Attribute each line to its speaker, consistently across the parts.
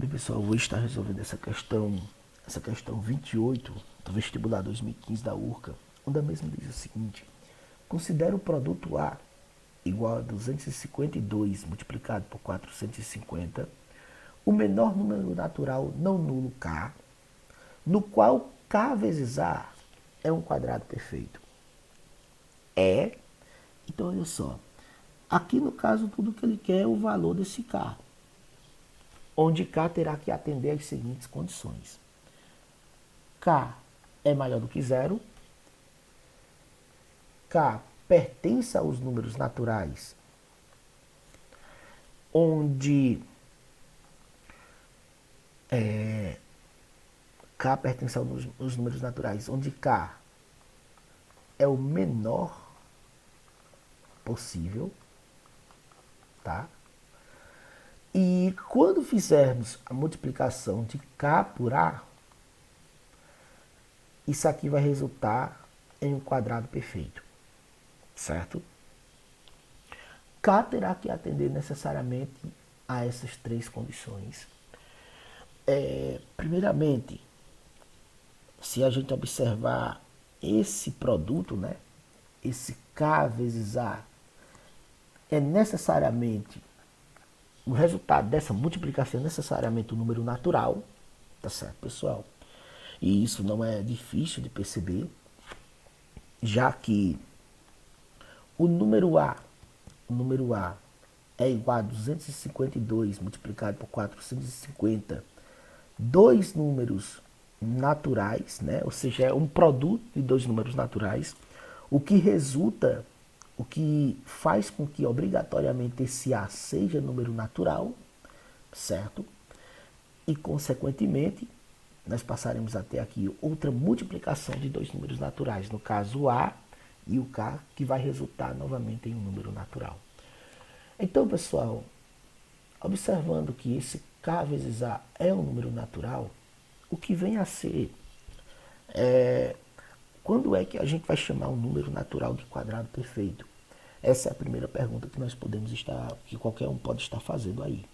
Speaker 1: Bem, pessoal, eu vou estar resolvendo essa questão 28 do vestibular 2015 da URCA, onde a mesma diz o seguinte: considera o produto A igual a 252 multiplicado por 450, o menor número natural não nulo K, no qual K vezes A é um quadrado perfeito. Então olha só, aqui no caso tudo que ele quer é o valor desse K, onde K terá que atender às seguintes condições. K é maior do que zero, K pertence aos números naturais, onde K pertence aos números naturais, onde K é o menor possível, tá? E quando fizermos a multiplicação de K por A, isso aqui vai resultar em um quadrado perfeito, certo? K terá que atender necessariamente a essas três condições. Primeiramente, se a gente observar esse produto, né, esse K vezes A, é necessariamente, o resultado dessa multiplicação é necessariamente um número natural, tá certo, pessoal? E isso não é difícil de perceber, já que o número A é igual a 252 multiplicado por 450, dois números naturais, né? Ou seja, é um produto de dois números naturais, o que resulta, o que faz com que obrigatoriamente esse A seja número natural, certo? E, consequentemente, nós passaremos até aqui outra multiplicação de dois números naturais, no caso o A e o K, que vai resultar novamente em um número natural. Então, pessoal, observando que esse K vezes A é um número natural, o que vem a ser quando é que a gente vai chamar um número natural de quadrado perfeito? Essa é a primeira pergunta que nós podemos estar, que qualquer um pode estar fazendo aí.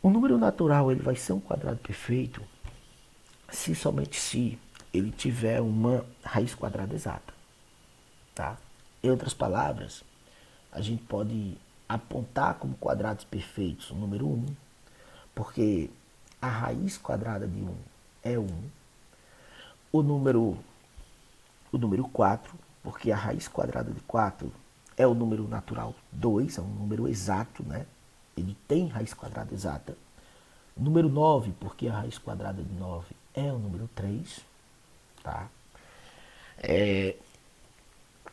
Speaker 1: O número natural ele vai ser um quadrado perfeito se somente se ele tiver uma raiz quadrada exata, tá? Em outras palavras, a gente pode apontar como quadrados perfeitos o número 1, porque a raiz quadrada de 1 é 1. O número 4, porque a raiz quadrada de 4 é o número natural 2, é um número exato, né? Ele tem raiz quadrada exata. O número 9, porque a raiz quadrada de 9 é o número 3, tá?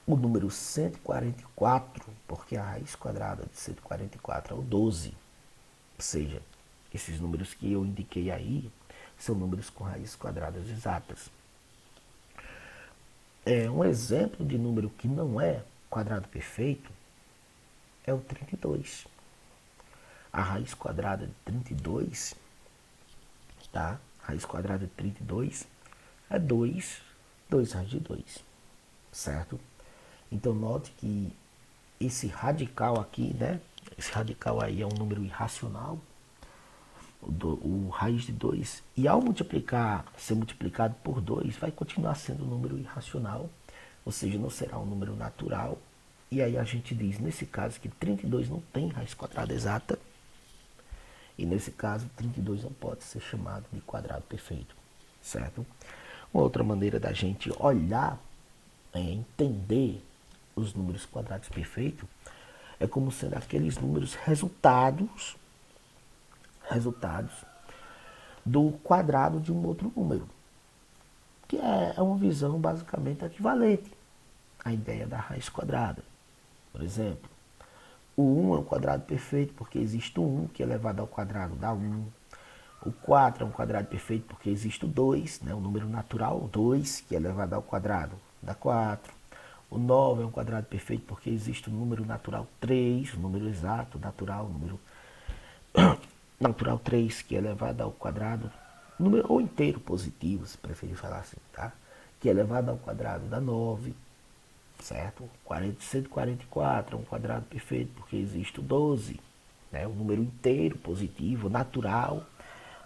Speaker 1: O número 144, porque a raiz quadrada de 144 é o 12. Ou seja, esses números que eu indiquei aí são números com raízes quadradas exatas. Um exemplo de número que não é quadrado perfeito é o 32. A raiz quadrada de 32, tá? A raiz quadrada de 32 é 2 raiz de 2, certo? Então note que esse radical aqui, né? Esse radical aí é um número irracional, o raiz de 2, e ao multiplicar, ser multiplicado por 2, vai continuar sendo um número irracional, ou seja, não será um número natural. E aí a gente diz, nesse caso, que 32 não tem raiz quadrada exata, e nesse caso, 32 não pode ser chamado de quadrado perfeito, certo? Uma outra maneira da gente olhar, entender os números quadrados perfeitos, é como sendo aqueles números resultados do quadrado de um outro número, que é uma visão basicamente equivalente à ideia da raiz quadrada. Por exemplo, o 1 é um quadrado perfeito porque existe o 1, que é elevado ao quadrado dá 1. O 4 é um quadrado perfeito porque existe o 2, né, o número natural, o 2, que é elevado ao quadrado dá 4. O 9 é um quadrado perfeito porque existe o número natural 3, o número exato, natural, o número natural 3, que é elevado ao quadrado, número ou inteiro positivo, se preferir falar assim, tá? Que é elevado ao quadrado dá 9, certo? 144 é um quadrado perfeito porque existe o 12, né? O número inteiro, positivo, natural,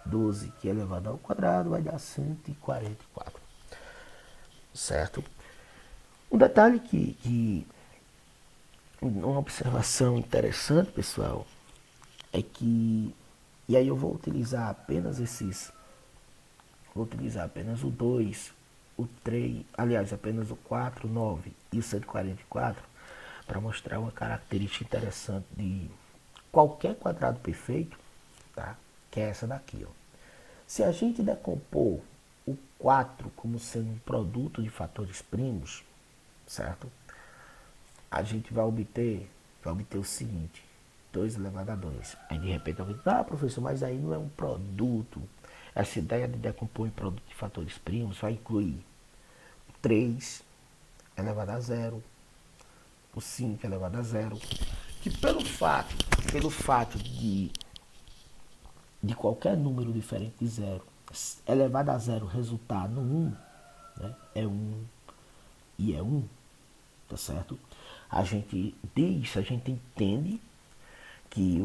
Speaker 1: 12 que é elevado ao quadrado vai dar 144, certo? Um detalhe uma observação interessante, pessoal, é que, e aí eu vou utilizar apenas o 2, o 3, aliás, apenas o 4, o 9 e o 144, para mostrar uma característica interessante de qualquer quadrado perfeito, tá? Que é essa daqui, ó. Se a gente decompor o 4 como sendo um produto de fatores primos, certo? A gente vai obter o seguinte, 2 elevado a 2. Aí de repente alguém diz, professor, mas aí não é um produto. Essa ideia de decompor em produto de fatores primos vai incluir 3 elevado a zero, o 5 elevado a zero, que pelo fato de qualquer número diferente de zero elevado a zero resultar no 1, né, é 1 e é 1, tá certo? A gente entende que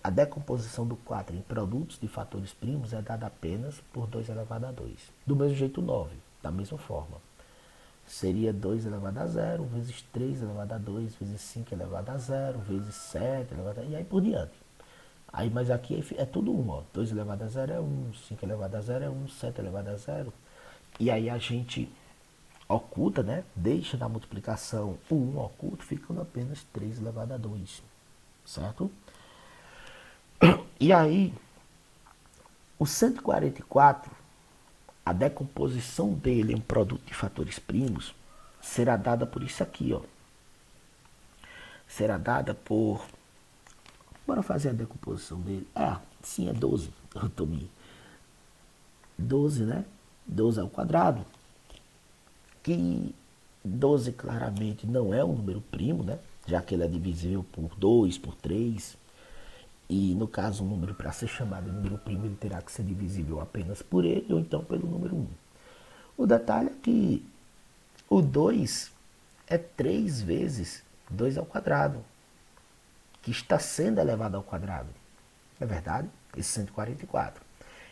Speaker 1: a decomposição do 4 em produtos de fatores primos é dada apenas por 2 elevado a 2. Do mesmo jeito o 9, da mesma forma. Seria 2 elevado a zero, vezes 3 elevado a 2, vezes 5 elevado a zero, vezes 7 elevado a... e aí por diante. Aí, mas aqui é tudo 1, ó. 2 elevado a zero é 1, 5 elevado a zero é 1, 7 elevado a zero. E aí a gente oculta, né? Deixa na multiplicação o 1 oculto, ficando apenas 3 elevado a 2, certo? E aí, o 144, a decomposição dele em um produto de fatores primos será dada por isso aqui, ó. Será dada por... Bora fazer a decomposição dele. Sim, é 12. Eu tomei 12, né? 12 ao quadrado. Que 12 claramente não é um número primo, né? Já que ele é divisível por 2, por 3. E no caso, um número para ser chamado de número primo, ele terá que ser divisível apenas por ele ou então pelo número 1. O detalhe é que o 2 é 3 vezes 2 ao quadrado, que está sendo elevado ao quadrado. Não é verdade? Esse 144.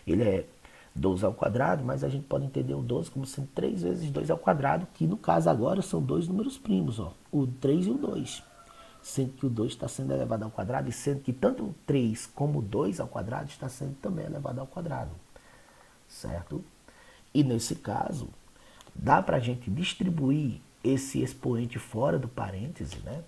Speaker 1: Ele é 12 ao quadrado, mas a gente pode entender o 12 como sendo 3 vezes 2 ao quadrado, que no caso agora são dois números primos, ó, o 3 e o 2. Sendo que o 2 está sendo elevado ao quadrado, e sendo que tanto o 3 como o 2 ao quadrado está sendo também elevado ao quadrado. Certo? E nesse caso, dá para a gente distribuir esse expoente fora do parêntese, né?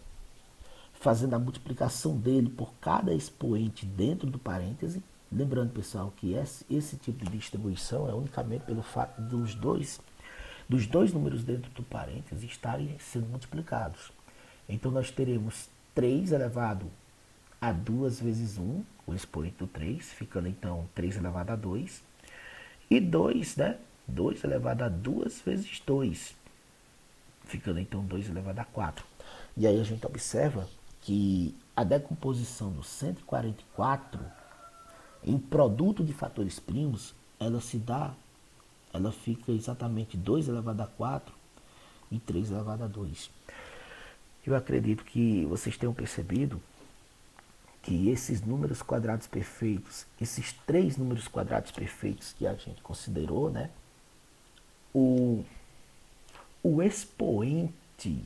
Speaker 1: Fazendo a multiplicação dele por cada expoente dentro do parêntese. Lembrando, pessoal, que esse tipo de distribuição é unicamente pelo fato dos dois números dentro do parêntese estarem sendo multiplicados. Então, nós teremos 3 elevado a 2 vezes 1, o expoente do 3, ficando então 3 elevado a 2. E 2, né? 2 elevado a 2 vezes 2, ficando então 2 elevado a 4. E aí a gente observa que a decomposição do 144 em produto de fatores primos, ela fica exatamente 2 elevado a 4 e 3 elevado a 2. Eu acredito que vocês tenham percebido que esses números quadrados perfeitos, esses 3 números quadrados perfeitos que a gente considerou, né? O expoente,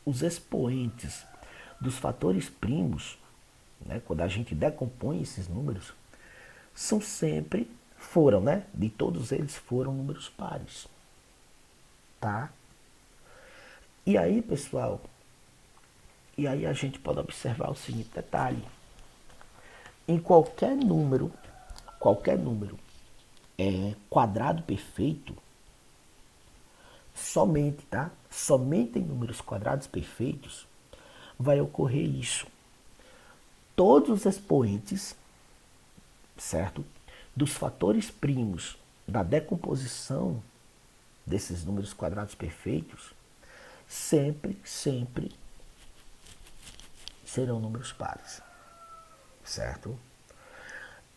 Speaker 1: os expoentes dos fatores primos, né? Quando a gente decompõe esses números, foram, né? De todos eles foram números pares, tá? E aí, pessoal, a gente pode observar o seguinte detalhe. Em qualquer número quadrado perfeito, somente, tá? Somente em números quadrados perfeitos vai ocorrer isso. Todos os expoentes, certo? Dos fatores primos da decomposição desses números quadrados perfeitos, sempre serão números pares, certo?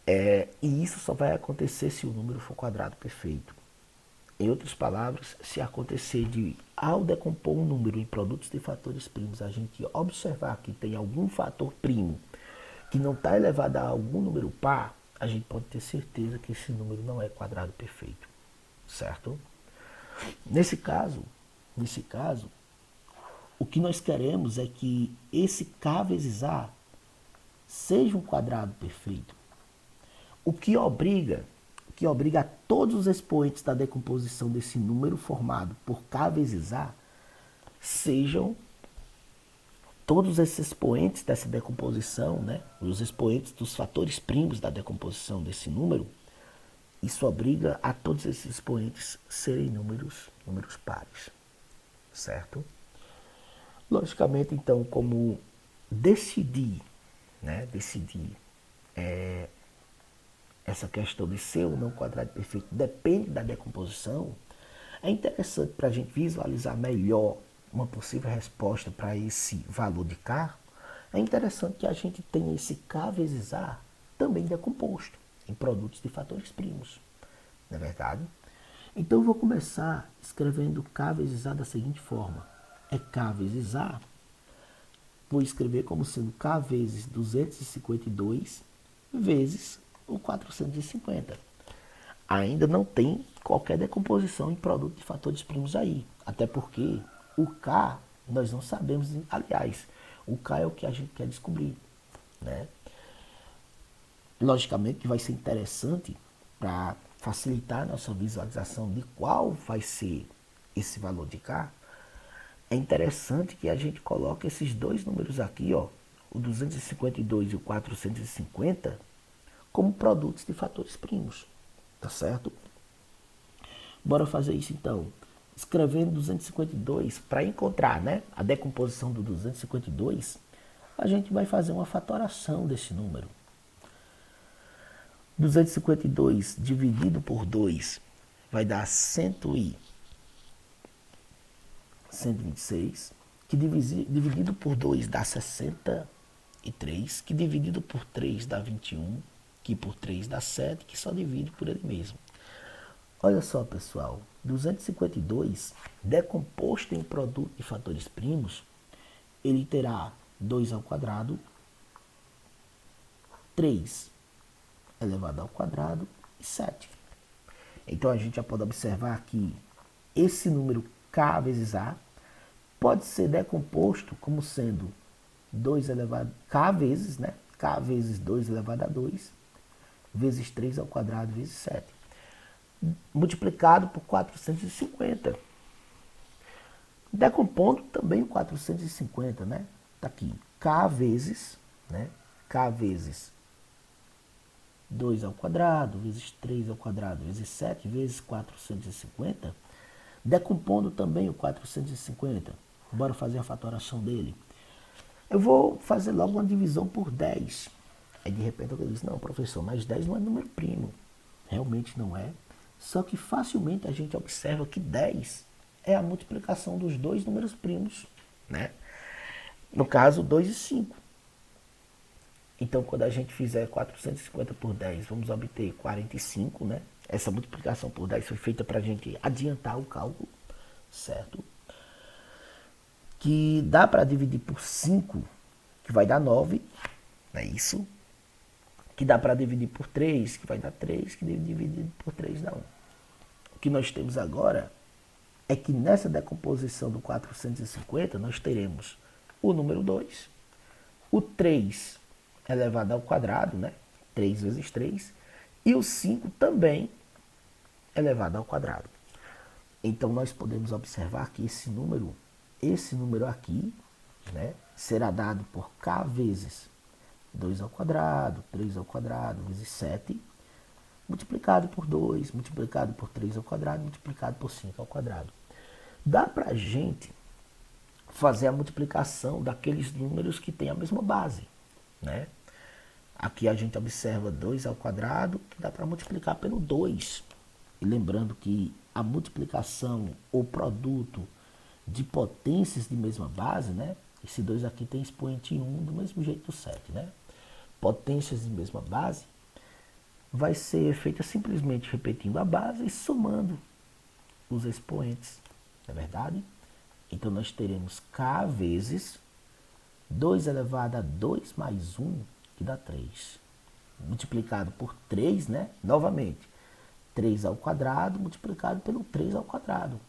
Speaker 1: E isso só vai acontecer se o número for quadrado perfeito. Em outras palavras, se acontecer ao decompor um número em produtos de fatores primos, a gente observar que tem algum fator primo que não está elevada a algum número par, a gente pode ter certeza que esse número não é quadrado perfeito, certo? Nesse caso, o que nós queremos é que esse K vezes A seja um quadrado perfeito. O que obriga a todos os expoentes da decomposição desse número formado por K vezes A sejam todos esses expoentes dessa decomposição, né, os expoentes dos fatores primos da decomposição desse número, isso obriga a todos esses expoentes serem números pares, certo? Logicamente, então, como decidir essa questão de ser ou não quadrado perfeito depende da decomposição, é interessante para a gente visualizar melhor uma possível resposta para esse valor de K, é interessante que a gente tenha esse K vezes A também decomposto em produtos de fatores primos, não é verdade? Então eu vou começar escrevendo K vezes A da seguinte forma. É K vezes A, vou escrever como sendo K vezes 252 vezes o 450. Ainda não tem qualquer decomposição em produto de fatores primos aí. Até porque o K nós não sabemos, aliás, o K é o que a gente quer descobrir, né? Logicamente que vai ser interessante para facilitar a nossa visualização de qual vai ser esse valor de K. É interessante que a gente coloque esses dois números aqui, ó, o 252 e o 450, como produtos de fatores primos, tá certo? Bora fazer isso então. Escrevendo 252, para encontrar, né, a decomposição do 252, a gente vai fazer uma fatoração desse número. 252 dividido por 2 vai dar 126, que dividido por 2 dá 63, que dividido por 3 dá 21, que por 3 dá 7, que só divide por ele mesmo. Olha só, pessoal, 252, decomposto em produto de fatores primos, ele terá 2 ao quadrado, 3 elevado ao quadrado e 7. Então a gente já pode observar que esse número K vezes A pode ser decomposto como sendo 2 elevado K vezes, né? K vezes 2 elevado a 2 vezes 3 ao quadrado vezes 7. Multiplicado por 450. Decompondo também o 450, né? Tá aqui, K vezes, né? K vezes 2 ao quadrado, vezes 3 ao quadrado, vezes 7, vezes 450. Decompondo também o 450. Bora fazer a fatoração dele. Eu vou fazer logo uma divisão por 10. Aí de repente eu disse, não, professor, mas 10 não é número primo. Realmente não é. Só que facilmente a gente observa que 10 é a multiplicação dos dois números primos, né? No caso, 2 e 5. Então, quando a gente fizer 450 por 10, vamos obter 45, né? Essa multiplicação por 10 foi feita para a gente adiantar o cálculo, certo? Que dá para dividir por 5, que vai dar 9, não é isso? Que dá para dividir por 3, que vai dar 3, que dividido por 3 dá 1. O que nós temos agora é que nessa decomposição do 450, nós teremos o número 2, o 3 elevado ao quadrado, né? 3 vezes 3, e o 5 também elevado ao quadrado. Então nós podemos observar que esse número aqui, né, será dado por K vezes 2 ao quadrado, 3 ao quadrado, vezes 7, multiplicado por 2, multiplicado por 3 ao quadrado, multiplicado por 5 ao quadrado. Dá para a gente fazer a multiplicação daqueles números que têm a mesma base, né? Aqui a gente observa 2 ao quadrado, que dá para multiplicar pelo 2. E lembrando que a multiplicação ou produto de potências de mesma base, né? Esse 2 aqui tem expoente 1 do mesmo jeito do 7, né? Potências de mesma base vai ser feita simplesmente repetindo a base e somando os expoentes, não é verdade? Então nós teremos K vezes 2 elevado a 2 mais 1 que dá 3. Multiplicado por 3, né? Novamente, 3 ao quadrado multiplicado pelo 3 ao quadrado.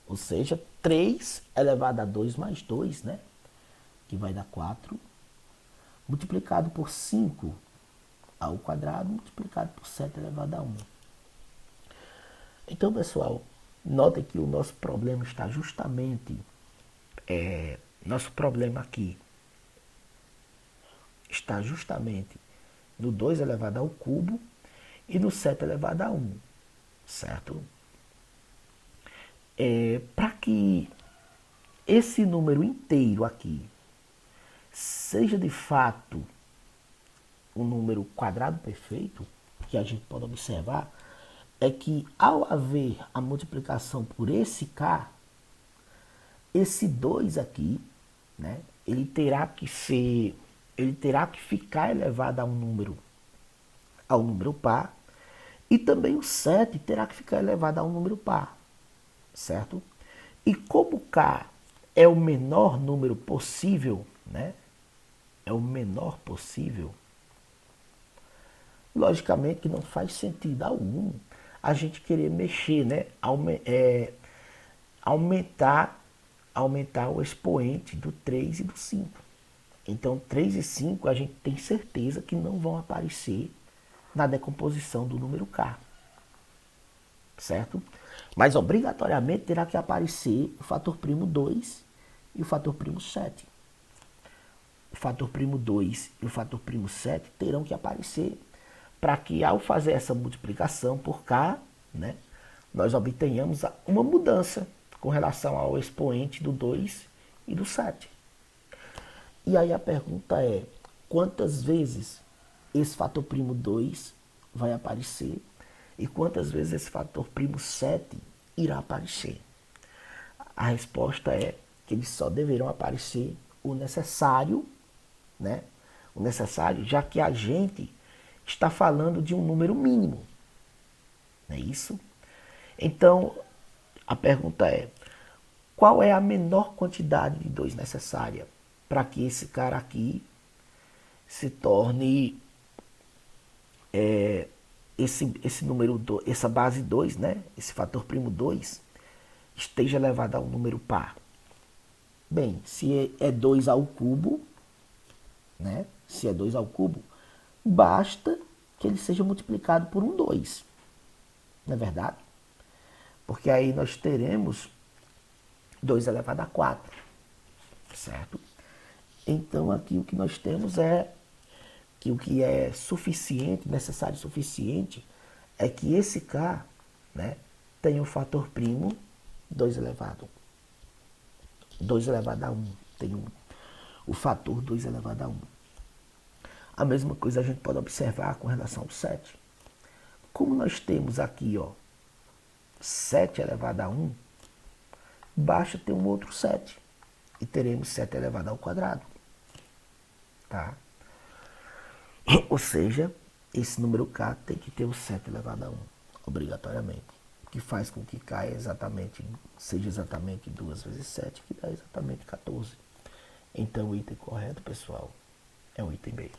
Speaker 1: Ou seja, 3 elevado a 2 mais 2, né? Que vai dar 4. Multiplicado por 5 ao quadrado multiplicado por 7 elevado a 1. Então, pessoal, notem que o nosso problema está justamente... nosso problema aqui está justamente no 2 elevado ao cubo e no 7 elevado a 1, certo? Para que esse número inteiro aqui seja de fato um número quadrado perfeito, que a gente pode observar, é que ao haver a multiplicação por esse k, esse 2 aqui, né, ele terá que ficar elevado ao número par, e também o 7 terá que ficar elevado a um número par, certo? E como k é o menor número possível, né? É o menor possível, logicamente que não faz sentido algum a gente querer mexer, né? Aumentar o expoente do 3 e do 5. Então, 3 e 5 a gente tem certeza que não vão aparecer na decomposição do número k, certo? Mas obrigatoriamente terá que aparecer o fator primo 2 e o fator primo 7. O fator primo 2 e o fator primo 7 terão que aparecer para que, ao fazer essa multiplicação por k, né, nós obtenhamos uma mudança com relação ao expoente do 2 e do 7. E aí a pergunta é, quantas vezes esse fator primo 2 vai aparecer e quantas vezes esse fator primo 7 irá aparecer? A resposta é que eles só deverão aparecer o necessário, né? O necessário, já que a gente está falando de um número mínimo, não é isso? Então, a pergunta é, qual é a menor quantidade de 2 necessária para que esse cara aqui se torne esse número, essa base 2, né? Esse fator primo 2 esteja elevado a um número par? Bem, se é 2 ao cubo, né? Se é 2 ao cubo, basta que ele seja multiplicado por um 2. Não é verdade? Porque aí nós teremos 2 elevado a 4, certo? Então aqui o que nós temos é que o que é suficiente, necessário e suficiente, é que esse k, né, tenha o fator primo 2 elevado a 1. Tem o fator 2 elevado a 1. A mesma coisa a gente pode observar com relação ao 7. Como nós temos aqui, ó, 7 elevado a 1, basta ter um outro 7. E teremos 7 elevado ao quadrado. Tá? Ou seja, esse número k tem que ter o 7 elevado a 1, obrigatoriamente. O que faz com que k seja exatamente 2 vezes 7, que dá exatamente 14. Então o item correto, pessoal, é o item B.